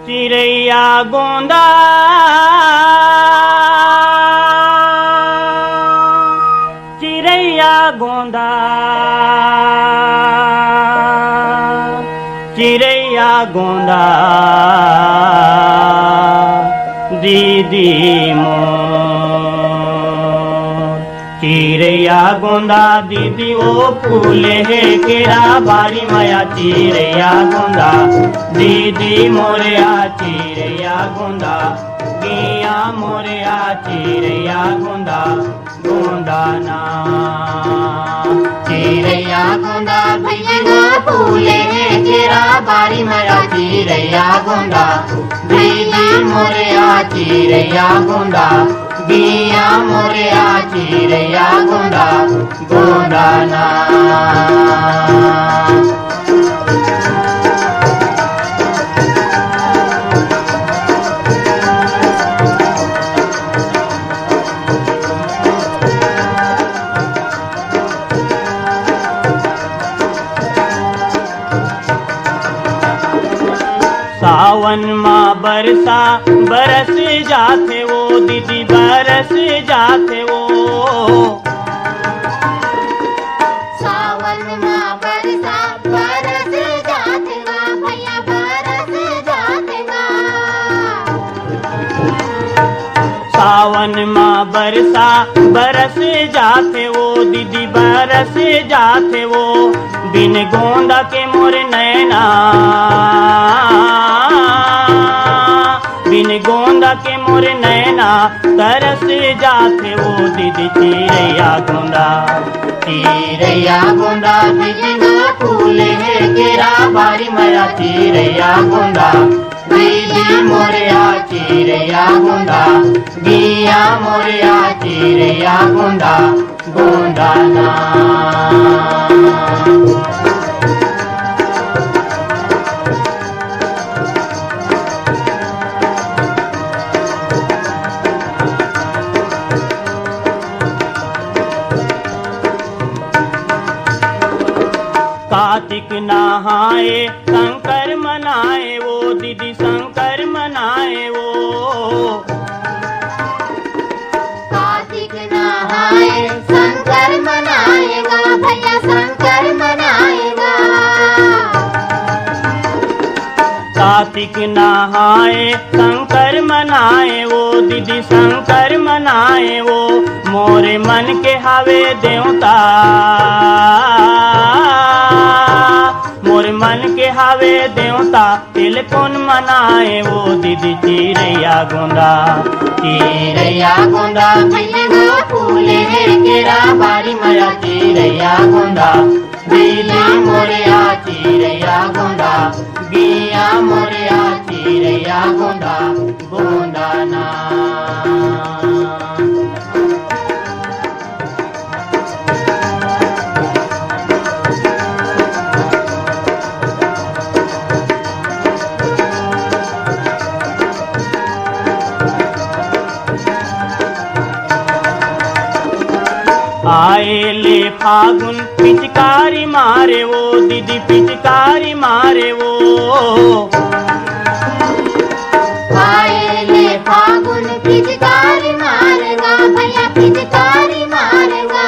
चिरैया गोंदा चिरैया गोंदा चिरैया गोंदा दीदी मोर चिरैया गोंदा दीदी ओ फूले है केरा बारी माया चिरैया गोंदा दीदी मोरिया चिरैया गोंदा गिया मोरिया चिरैया गोंदा गोंदा ना चिरैया गोंदा भैया फूले है केरा बारी माया चिरैया गोंदा दीदी मोरिया चिरैया गोंदा गिया मोरिया चिरैया गोंदा गोंदा ना सावन माँ बरसा बरस जाते वो दीदी बरस जाते वो सावन माँ बरसा बरस जाते वा भैया बरस जाते वा सावन माँ बरसा बरस जाते वो दीदी बरस जाते वो बिन गोंदा के मोर नैना बिन गोंदा के मोर नैना तरस जाते वो दीदी चिरैया गोंदा दीदी ना फूले है केरा बारी माया चिरैया गोंदा दीदी मोरिया चिरैया गोंदा गिया मोरिया चिरैया गोंदा गोंदा ना कार्तिक नहाए शंकर मनाए वो दीदी शंकर मनाए वो कार्तिक नहाए शंकर मनाएगा भैया शंकर मनाएगा कार्तिक नहाए शंकर मनाए वो दीदी शंकर मनाए वो मोरे मन के हावे देवता मोरे मन के हावे देवता तिल कौन मनाए वो दीदी चिरैया गोंदा भैया फूले है केरा बारी माया चिरैया गोंदा दीदी मोरिया चिरैया गोंदा गिया मोरिया चिरैया गोंदा गोंदा ना आए ले फागुन पिचकारी मारे वो दीदी पिचकारी मारे वो आए ले फागुन पिचकारी मारेगा भैया पिचकारी मारेगा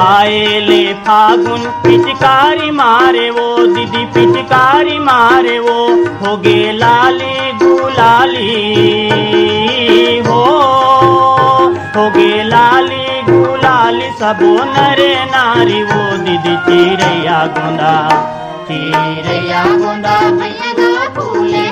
आए ले फागुन पिचकारी मारे वो दीदी पिचकारी मारे वो हो गे लाली गुलाली हो गे लाली गुलाली सबो नरे नारी वो दीदी चिरैया गोंदा भैया फूले